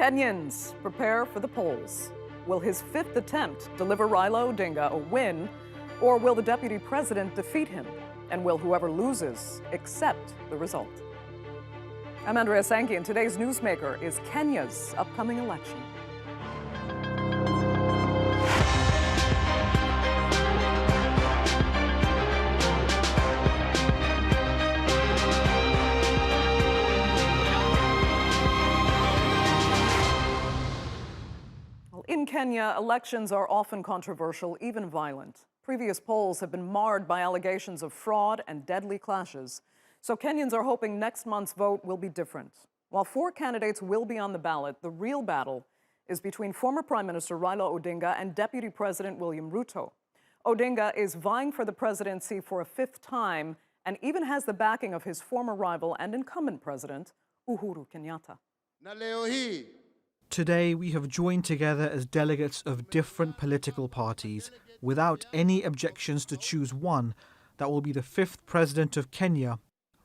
Kenyans prepare for the polls. Will his fifth attempt deliver Raila Odinga a win, or will the deputy president defeat him? And will whoever loses accept the result? I'm Andrea Sankey, and today's Newsmaker is Kenya's upcoming election. In Kenya, elections are often controversial, even violent. Previous polls have been marred by allegations of fraud and deadly clashes. So Kenyans are hoping next month's vote will be different. While 4 candidates will be on the ballot, the real battle is between former Prime Minister Raila Odinga and Deputy President William Ruto. Odinga is vying for the presidency for a 5th time and even has the backing of his former rival and incumbent president, Uhurru Kenyatta. Today, we have joined together as delegates of different political parties without any objections to choose one that will be the 5th president of Kenya,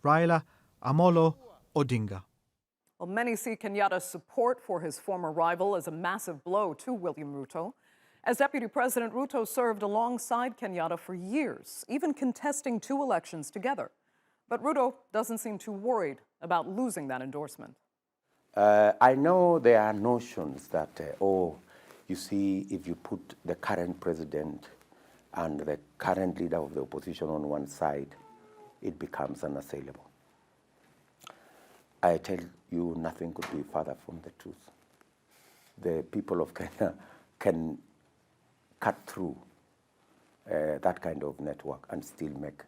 Raila Amolo Odinga. Well, many see Kenyatta's support for his former rival as a massive blow to William Ruto. As Deputy President, Ruto served alongside Kenyatta for years, even contesting 2 elections together. But Ruto doesn't seem too worried about losing that endorsement. I know there are notions that, you see, if you put the current president and the current leader of the opposition on one side, it becomes unassailable. I tell you, nothing could be further from the truth. The people of Kenya can cut through that kind of network and still make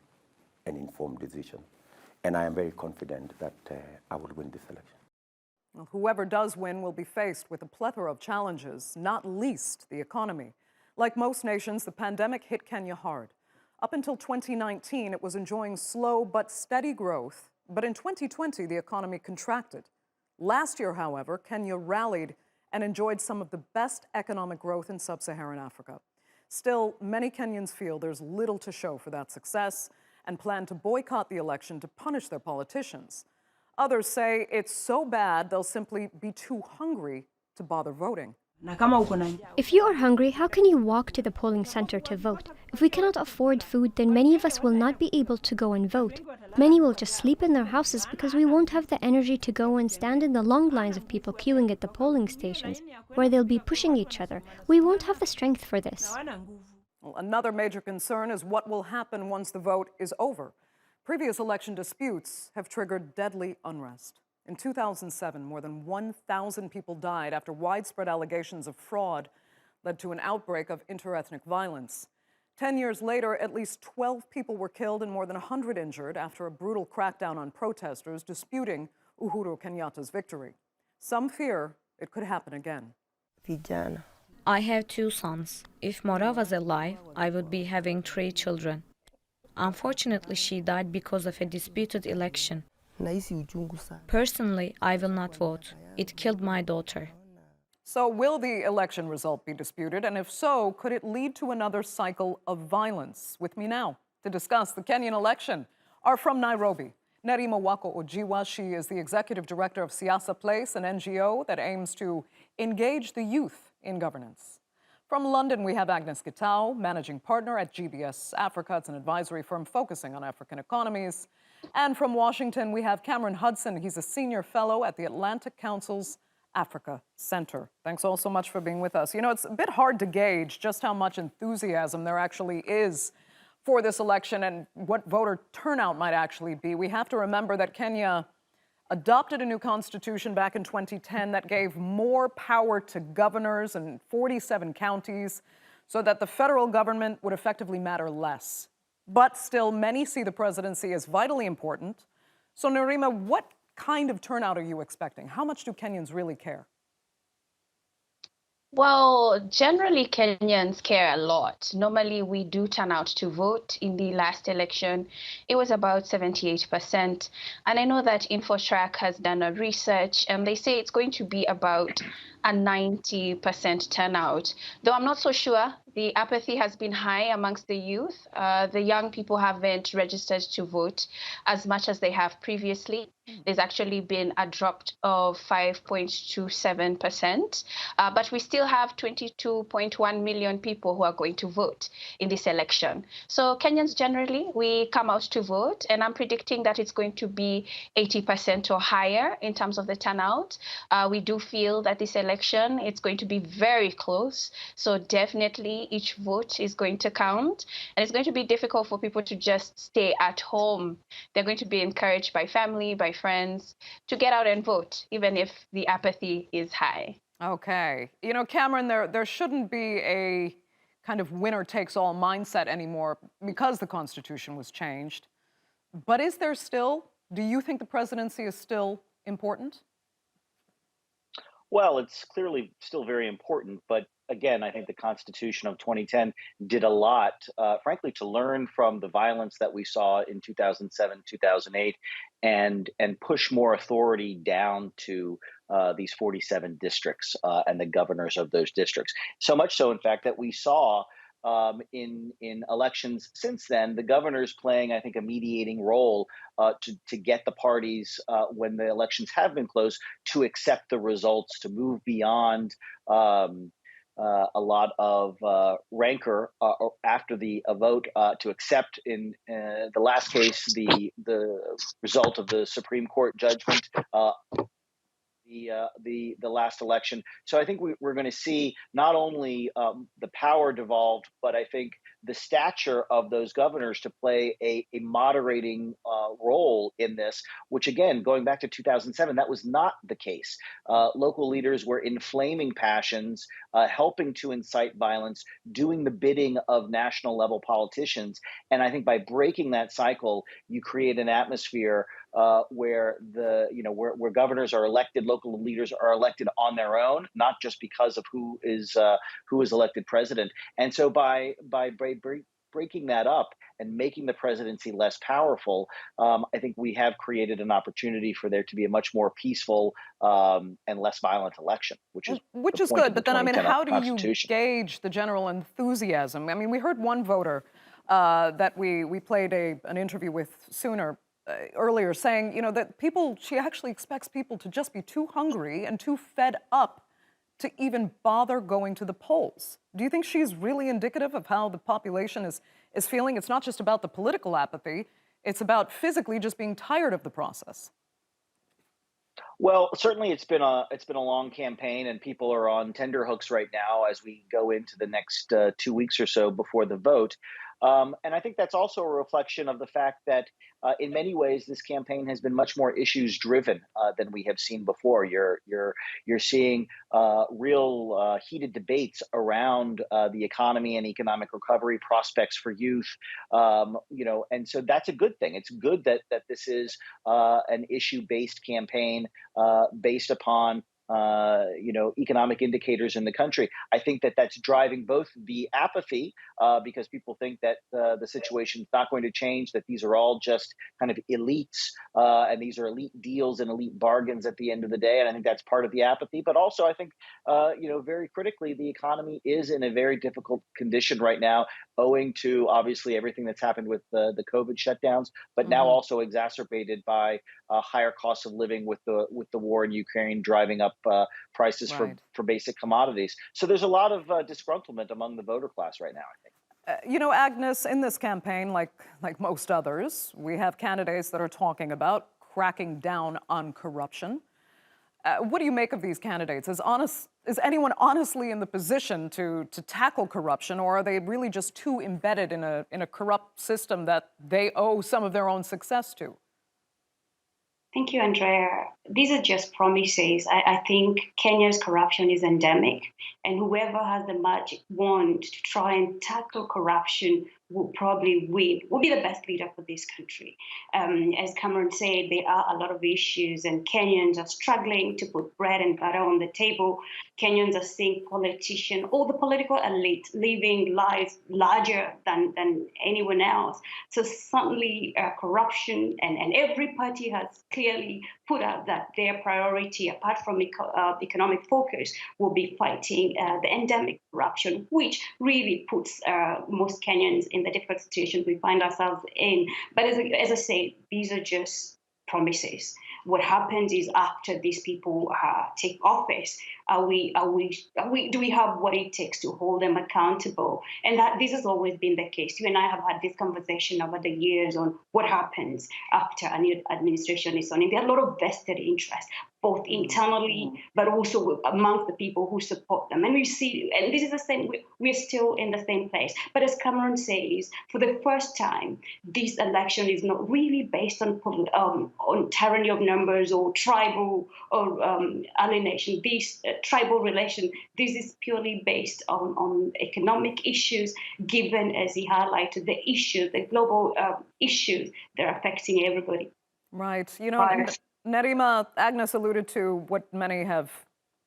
an informed decision. And I am very confident that I will win this election. Well, whoever does win will be faced with a plethora of challenges, not least the economy. Like most nations, the pandemic hit Kenya hard. Up until 2019, it was enjoying slow but steady growth. But in 2020, the economy contracted. Last year, however, Kenya rallied and enjoyed some of the best economic growth in sub-Saharan Africa. Still, many Kenyans feel there's little to show for that success and plan to boycott the election to punish their politicians. Others say it's so bad they'll simply be too hungry to bother voting. If you are hungry, how can you walk to the polling center to vote? If we cannot afford food, then many of us will not be able to go and vote. Many will just sleep in their houses because we won't have the energy to go and stand in the long lines of people queuing at the polling stations, where they'll be pushing each other. We won't have the strength for this. Well, another major concern is what will happen once the vote is over. Previous election disputes have triggered deadly unrest. In 2007, more than 1,000 people died after widespread allegations of fraud led to an outbreak of interethnic violence. 10 years later, at least 12 people were killed and more than 100 injured after a brutal crackdown on protesters disputing Uhurru Kenyatta's victory. Some fear it could happen again. I have 2 sons. If Mora was alive, I would be having 3 children. Unfortunately, she died because of a disputed election. Personally, I will not vote. It killed my daughter. So will the election result be disputed? And if so, could it lead to another cycle of violence? With me now to discuss the Kenyan election are from Nairobi, Nerima Wako Ojiwa. She is the executive director of Siasa Place, an NGO that aims to engage the youth in governance. From London, we have Agnes Gitau, managing partner at GBS Africa. It's an advisory firm focusing on African economies. And from Washington, we have Hudson. He's a senior fellow at the Atlantic Council's Africa Center. Thanks all so much for being with us. You know, it's a bit hard to gauge just how much enthusiasm there actually is for this election and what voter turnout might actually be. We have to remember that Kenya adopted a new constitution back in 2010 that gave more power to governors in 47 counties so that the federal government would effectively matter less. But still, many see the presidency as vitally important. So, Nerima, what kind of turnout are you expecting? How much do Kenyans really care? Well, generally Kenyans care a lot. Normally we do turn out to vote. In the last election, it was about 78%. And I know that InfoTrack has done a research and they say it's going to be about a 90% turnout. Though I'm not so sure the apathy has been high amongst the youth. The young people haven't registered to vote as much as they have previously. There's actually been a drop of 5.27%, but we still have 22.1 million people who are going to vote in this election. So Kenyans generally, we come out to vote, and I'm predicting that it's going to be 80% or higher in terms of the turnout. We do feel that this election, it's going to be very close. So definitely each vote is going to count, and it's going to be difficult for people to just stay at home. They're going to be encouraged by family, by friends, to get out and vote, even if the apathy is high. Okay. You know, Cameron, there shouldn't be a kind of winner-takes-all mindset anymore because the Constitution was changed. But is there still, do you think the presidency is still important? Well, it's clearly still very important, but again, I think the Constitution of 2010 did a lot, frankly, to learn from the violence that we saw in 2007, 2008, and push more authority down to these 47 districts and the governors of those districts. So much so, in fact, that we saw in elections since then, the governors playing, I think, a mediating role to get the parties, when the elections have been closed, to accept the results, to move beyond a lot of rancor after the vote, to accept in the last case the result of the Supreme Court judgment. The last election. So I think we're going to see not only the power devolved, but I think the stature of those governors to play a moderating role in this, which again, going back to 2007, that was not the case. Local leaders were inflaming passions, helping to incite violence, doing the bidding of national level politicians. And I think by breaking that cycle, you create an atmosphere where where governors are elected, local leaders are elected on their own, not just because of who is elected president. And so by breaking that up and making the presidency less powerful, I think we have created an opportunity for there to be a much more peaceful and less violent election, which is good. But then, I mean, how do you Constitution. gauge the general enthusiasm? I mean, we heard one voter that we played an interview with earlier saying, you know, that she actually expects people to just be too hungry and too fed up to even bother going to the polls. Do you think she's really indicative of how the population is feeling? It's not just about the political apathy, it's about physically just being tired of the process. Well, certainly it's been a long campaign, and people are on tenterhooks right now as we go into the next 2 weeks or so before the vote. And I think that's also a reflection of the fact that in many ways this campaign has been much more issues driven than we have seen before. You're seeing real heated debates around the economy and economic recovery prospects for youth. And so that's a good thing. It's good that this is an issue-based campaign based upon economic indicators in the country. I think that that's driving both the apathy because people think that the situation is not going to change, that these are all just kind of elites and these are elite deals and elite bargains at the end of the day. And I think that's part of the apathy. But also, I think, very critically, the economy is in a very difficult condition right now, owing to obviously everything that's happened with the COVID shutdowns, but now also exacerbated by higher costs of living with the war in Ukraine driving up prices for basic commodities. So there's a lot of disgruntlement among the voter class right now, I think. Agnes, in this campaign, like most others, we have candidates that are talking about cracking down on corruption. What do you make of these candidates? Is anyone honestly in the position to tackle corruption, or are they really just too embedded in a corrupt system that they owe some of their own success to? Thank you, Andrea. These are just promises. I think Kenya's corruption is endemic, and whoever has the magic wand to try and tackle corruption will probably win, will be the best leader for this country. As Cameron said, there are a lot of issues, and Kenyans are struggling to put bread and butter on the table. Kenyans are seeing politicians, all the political elite, living lives larger than anyone else. So suddenly corruption, and every party has clearly put out that their priority, apart from economic focus, will be fighting the endemic corruption, which really puts most Kenyans in the difficult situation we find ourselves in. But as I say, these are just promises. What happens is after these people take office, do we have what it takes to hold them accountable? And that this has always been the case. You and I have had this conversation over the years on what happens after a new administration is on. And there are a lot of vested interests, both internally, but also amongst the people who support them. And we see, and this is the same, we're still in the same place. But as Cameron says, for the first time, this election is not really based on tyranny of numbers or tribal or alienation. This tribal relation, this is purely based on economic issues, given, as he highlighted, the issues, the global issues that are affecting everybody. Right. You know, Nerima, Agnes alluded to what many have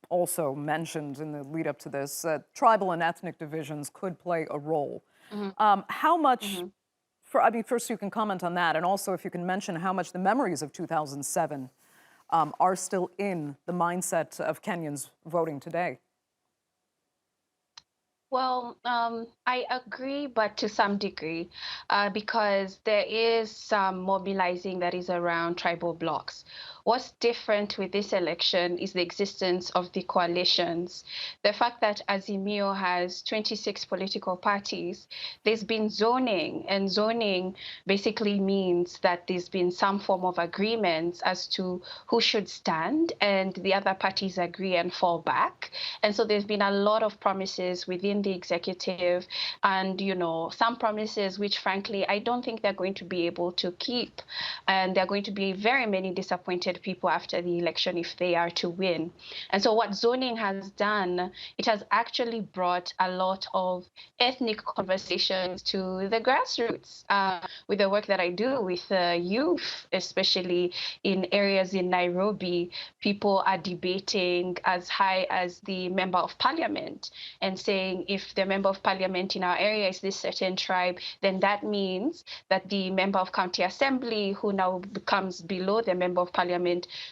also mentioned in the lead up to this. Tribal and ethnic divisions could play a role. How much, first you can comment on that, and also if you can mention how much the memories of 2007 are still in the mindset of Kenyans voting today. Well, I agree, but to some degree, because there is some mobilizing that is around tribal blocs. What's different with this election is the existence of the coalitions. The fact that Azimio has 26 political parties, there's been zoning, and zoning basically means that there's been some form of agreements as to who should stand, and the other parties agree and fall back. And so there's been a lot of promises within the executive, and some promises which frankly I don't think they're going to be able to keep, and there are going to be very many disappointed people after the election if they are to win. And so what zoning has done, it has actually brought a lot of ethnic conversations to the grassroots. With the work that I do with youth, especially in areas in Nairobi, people are debating as high as the member of parliament and saying if the member of parliament in our area is this certain tribe, then that means that the member of county assembly, who now becomes below the member of parliament,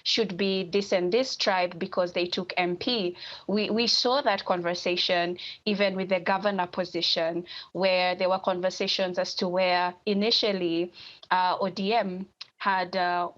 should be this and this tribe because they took MP. We saw that conversation even with the governor position, where there were conversations as to where initially ODM had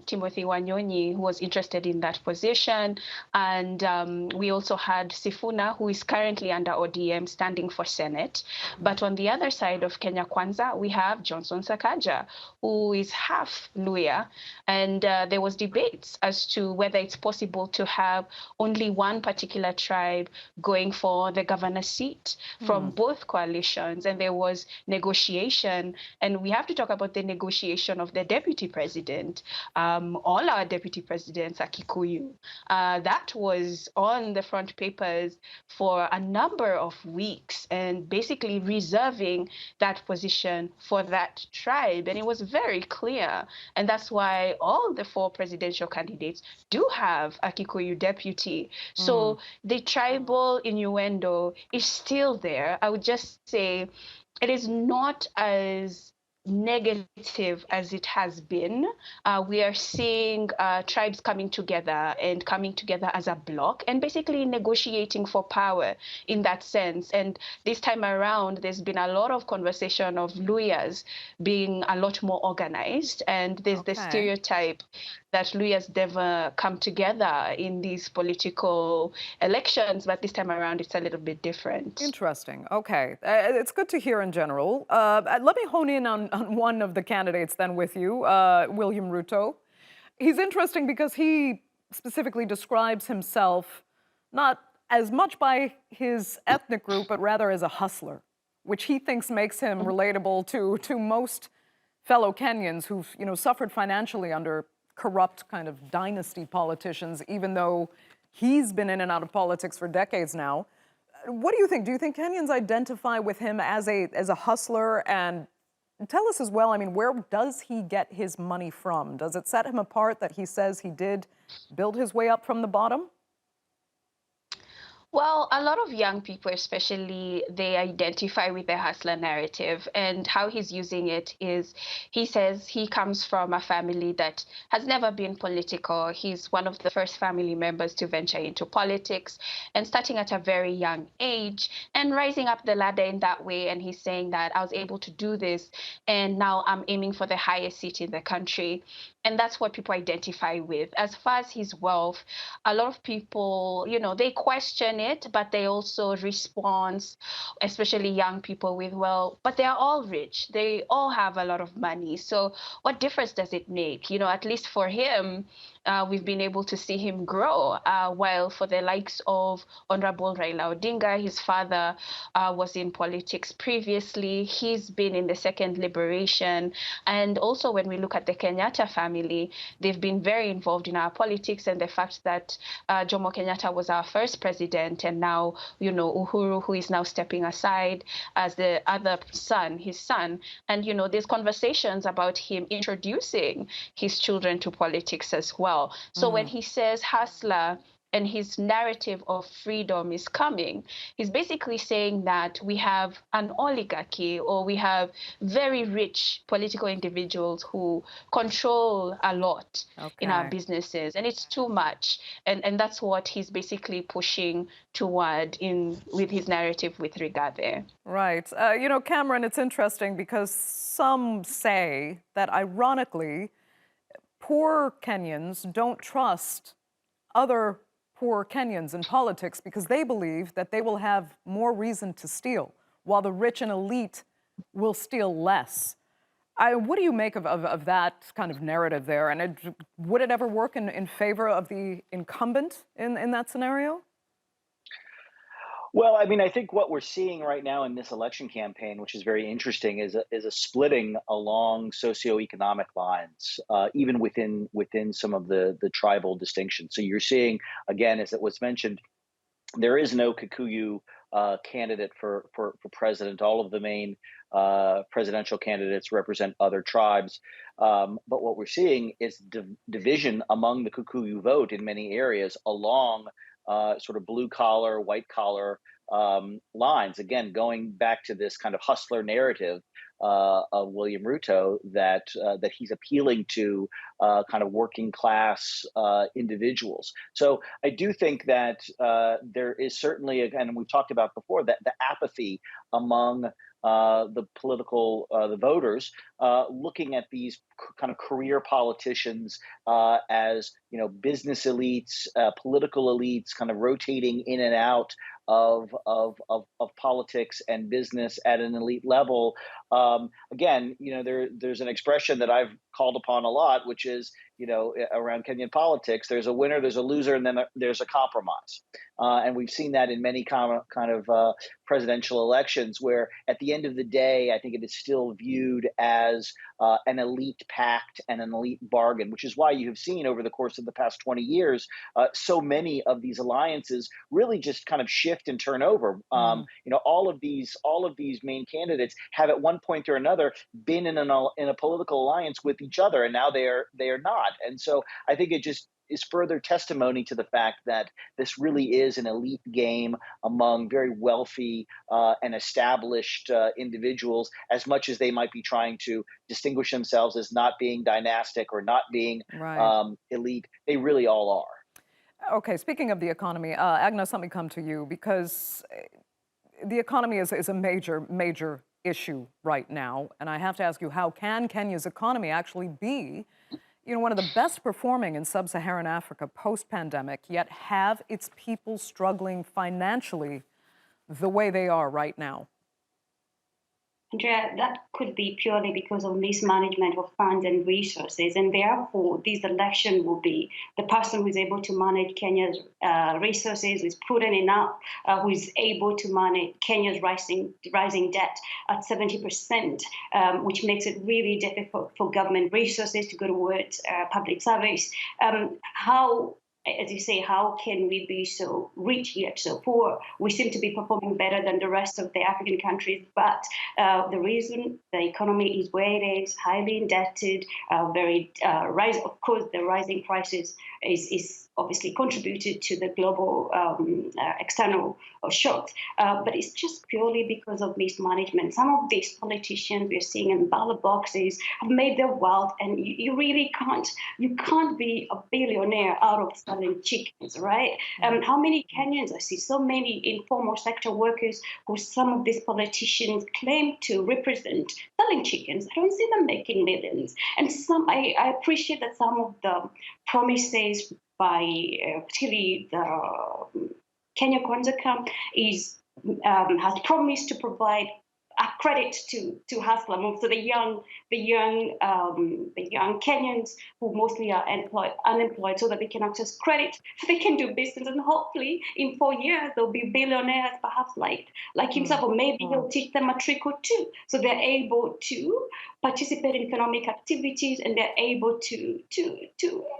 Timothy Wanyonyi, who was interested in that position. And we also had Sifuna, who is currently under ODM, standing for Senate. But on the other side of Kenya Kwanza, we have Johnson Sakaja, who is half Luya. And there was debates as to whether it's possible to have only one particular tribe going for the governor's seat from both coalitions. And there was negotiation. And we have to talk about the negotiation of the deputy president. All our deputy presidents are Kikuyu. That was on the front papers for a number of weeks and basically reserving that position for that tribe. And it was very clear. And that's why all the 4 presidential candidates do have a Kikuyu deputy. So the tribal innuendo is still there. I would just say it is not as negative as it has been. We are seeing tribes coming together as a bloc and basically negotiating for power in that sense. And this time around, there's been a lot of conversation of Luyas being a lot more organized. And there's the stereotype that Luyas never come together in these political elections, but this time around it's a little bit different. Interesting. Okay. It's good to hear in general. Let me hone in on one of the candidates then with you, William Ruto. He's interesting because he specifically describes himself not as much by his ethnic group, but rather as a hustler, which he thinks makes him relatable to most fellow Kenyans who've suffered financially under corrupt kind of dynasty politicians, even though he's been in and out of politics for decades now. What do you think? Do you think Kenyans identify with him as a hustler and tell us as well, I mean, where does he get his money from? Does it set him apart that he says he did build his way up from the bottom? Well, a lot of young people, especially, they identify with the hustler narrative, and how he's using it is he says he comes from a family that has never been political. He's one of the first family members to venture into politics and starting at a very young age and rising up the ladder in that way. And he's saying that I was able to do this, and now I'm aiming for the highest seat in the country. And that's what people identify with. As far as his wealth, a lot of people, they question it, but they also respond, especially young people with, well, but they're all rich. They all have a lot of money. So what difference does it make? At least for him, we've been able to see him grow. While for the likes of Honorable Raila Odinga, his father was in politics previously. He's been in the Second Liberation. And also when we look at the Kenyatta family, they've been very involved in our politics, and the fact that Jomo Kenyatta was our first president, and now, Uhuru, who is now stepping aside as the other son, his son. And, there's conversations about him introducing his children to politics as well. So when he says hustler and his narrative of freedom is coming, he's basically saying that we have an oligarchy, or we have very rich political individuals who control a lot in our businesses, and it's too much. And that's what he's basically pushing toward with his narrative with regard there. Right. Cameron, it's interesting because some say that, ironically, poor Kenyans don't trust other poor Kenyans in politics because they believe that they will have more reason to steal, while the rich and elite will steal less. What do you make of that kind of narrative there? And would it ever work in favor of the incumbent in that scenario? Well, I mean, I think what we're seeing right now in this election campaign, which is very interesting, is a splitting along socioeconomic lines, even within some of the tribal distinctions. So you're seeing, again, as it was mentioned, there is no Kikuyu candidate for president. All of the main presidential candidates represent other tribes. But what we're seeing is division among the Kikuyu vote in many areas along sort of blue collar, white collar lines. Again, going back to this kind of hustler narrative of William Ruto that he's appealing to kind of working class individuals. So I do think that there is certainly, again, and we've talked about before, that the apathy among the voters, looking at these kind of career politicians as business elites, political elites, kind of rotating in and out of politics and business at an elite level. Again, there's an expression that I've called upon a lot, which is, around Kenyan politics, there's a winner, there's a loser, and then there's a compromise. And we've seen that in many kind of presidential elections, where at the end of the day, I think it is still viewed as an elite pact and an elite bargain, which is why you have seen over the course of the past 20 years, so many of these alliances really just kind of shift and turn over. All of these main candidates have at one point or another been in a political alliance with each other, and now they are not. And so I think it just is further testimony to the fact that this really is an elite game among very wealthy and established individuals, as much as they might be trying to distinguish themselves as not being dynastic or not being elite. They really all are. Okay, speaking of the economy, Agnes, let me come to you, because the economy is a major issue right now. And I have to ask you, how can Kenya's economy actually be one of the best performing in sub-Saharan Africa post-pandemic, yet have its people struggling financially the way they are right now? Andrea, that could be purely because of mismanagement of funds and resources, and therefore this election will be the person who is able to manage Kenya's resources, who is prudent enough, who is able to manage Kenya's rising debt at 70%, which makes it really difficult for government resources to go towards public service. How as you say, how can we be so rich yet so poor? We seem to be performing better than the rest of the African countries, but the reason the economy is where it is, highly indebted, of course, the rising prices is obviously contributed to the global external shocks, but it's just purely because of mismanagement. Some of these politicians we're seeing in ballot boxes have made their wealth, and you really can't be a billionaire out of selling chickens, right? How many Kenyans I see, so many informal sector workers who some of these politicians claim to represent selling chickens. I don't see them making millions. And I appreciate that some of the promises by particularly the Kenya Kwanza camp has promised to provide a credit to hustler move, so the young Kenyans who mostly are unemployed, so that they can access credit, so they can do business, and hopefully in 4 years they'll be billionaires, perhaps like himself, or maybe he'll teach them a trick or two, so they're able to participate in economic activities and they're able to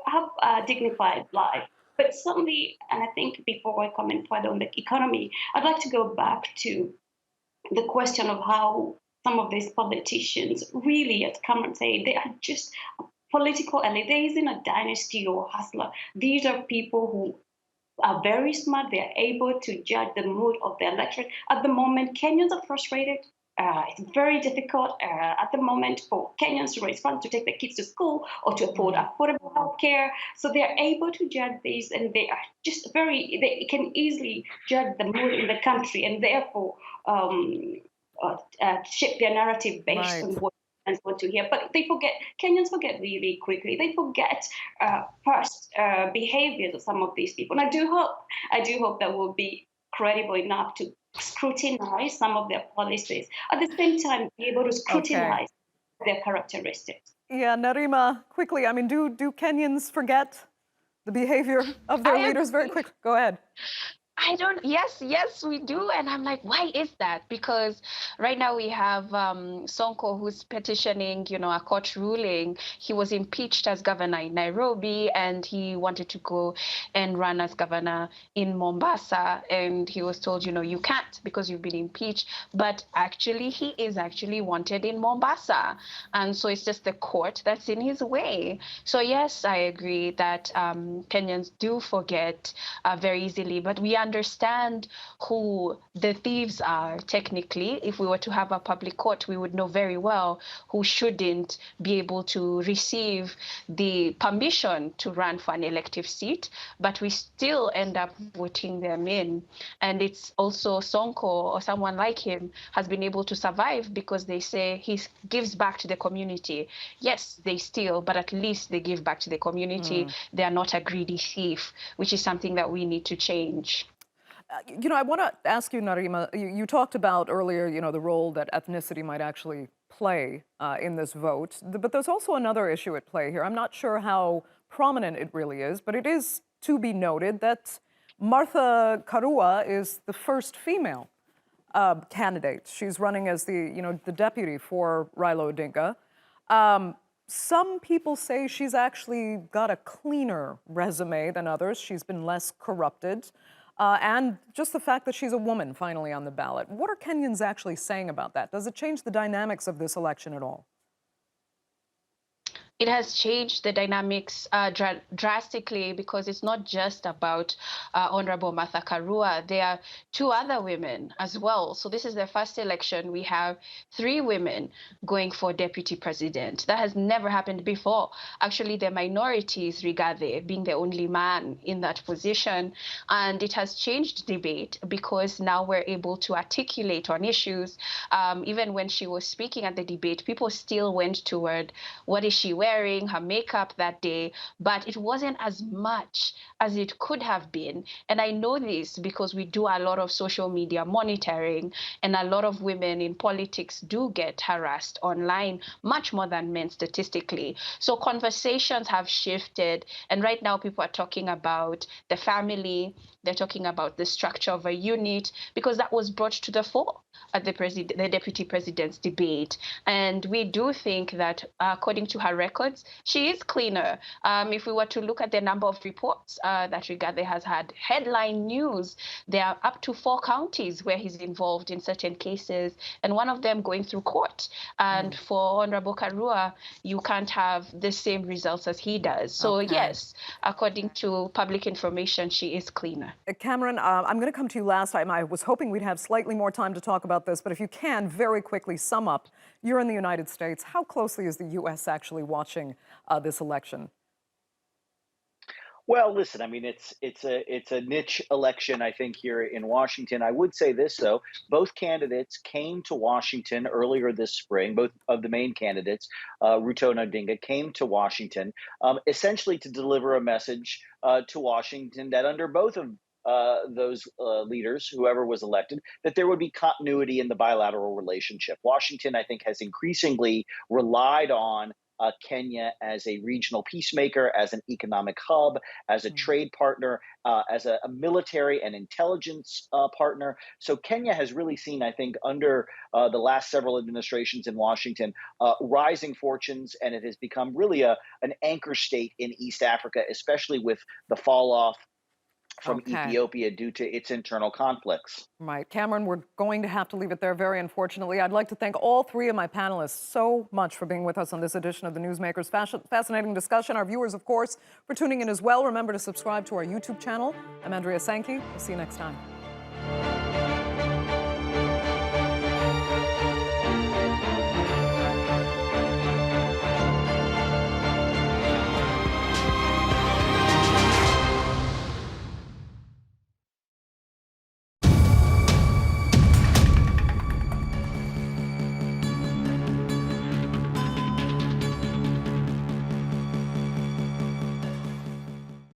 have a dignified life. But certainly, and I think before I comment further on the economy, I'd like to go back to the question of how some of these politicians really, as Cameron said, they are just political elite. There isn't a dynasty or hustler. These are people who are very smart. They're able to judge the mood of the electorate. At the moment, Kenyans are frustrated. It's very difficult at the moment for Kenyans to raise funds to take their kids to school or to afford affordable health care. So they're able to judge these, and they are just they can easily judge the mood in the country, and therefore shape their narrative based on what Kenyans want to hear. But Kenyans forget really quickly. They forget past behaviors of some of these people. And I do hope that we'll be credible enough to scrutinize some of their policies, at the same time be able to scrutinize their characteristics. Yeah, Nerima, quickly, I mean, do Kenyans forget the behavior of their leaders very quickly? Go ahead. Yes, we do. And I'm like, why is that? Because right now we have Sonko, who's petitioning, a court ruling. He was impeached as governor in Nairobi, and he wanted to go and run as governor in Mombasa. And he was told, you can't because you've been impeached. But actually, he is actually wanted in Mombasa. And so it's just the court that's in his way. So yes, I agree that Kenyans do forget very easily, but we understand who the thieves are technically. If we were to have a public court, we would know very well who shouldn't be able to receive the permission to run for an elective seat, but we still end up voting them in. And it's also Sonko or someone like him has been able to survive because they say he gives back to the community. Yes, they steal, but at least they give back to the community. They are not a greedy thief, which is something that we need to change. I want to ask you, Nerima, you talked about earlier, the role that ethnicity might actually play in this vote. But there's also another issue at play here. I'm not sure how prominent it really is, but it is to be noted that Martha Karua is the first female candidate. She's running as the deputy for Raila Odinga. Some people say she's actually got a cleaner resume than others. She's been less corrupted. And just the fact that she's a woman finally on the ballot. What are Kenyans actually saying about that? Does it change the dynamics of this election at all? It has changed the dynamics drastically, because it's not just about Honorable Martha Karua. There are two other women as well. So this is the first election. We have 3 women going for deputy president. That has never happened before. Actually, the minorities Rigathi being the only man in that position. And it has changed debate because now we're able to articulate on issues. Even when she was speaking at the debate, people still went toward what is she wearing, her makeup that day, but it wasn't as much as it could have been. And I know this because we do a lot of social media monitoring, and a lot of women in politics do get harassed online, much more than men statistically. So conversations have shifted, and right now people are talking about the family, they're talking about the structure of a unit, because that was brought to the fore at the deputy president's debate. And we do think that, according to her records, she is cleaner. If we were to look at the number of reports that Rigathi has had, headline news, there are up to 4 counties where he's involved in certain cases, and one of them going through court. And for Honorable Karua, you can't have the same results as he does. So yes, according to public information, she is cleaner. Cameron, I'm going to come to you last time. I was hoping we'd have slightly more time to talk about this, but if you can very quickly sum up, you're in the United States. How closely is the U.S. actually watching this election? Well, listen, I mean, it's a niche election, I think, here in Washington. I would say this, though. Both candidates came to Washington earlier this spring. Both of the main candidates, Ruto and Odinga, came to Washington essentially to deliver a message to Washington that under both of those leaders, whoever was elected, that there would be continuity in the bilateral relationship. Washington, I think, has increasingly relied on Kenya as a regional peacemaker, as an economic hub, as a trade partner, as a military and intelligence partner. So Kenya has really seen, I think, under the last several administrations in Washington, rising fortunes, and it has become really an anchor state in East Africa, especially with the fall off from Ethiopia due to its internal conflicts. Right. Cameron, we're going to have to leave it there, very unfortunately. I'd like to thank all 3 of my panelists so much for being with us on this edition of the Newsmakers. Fascinating discussion. Our viewers, of course, for tuning in as well. Remember to subscribe to our YouTube channel. I'm Andrea Sankey. We'll see you next time.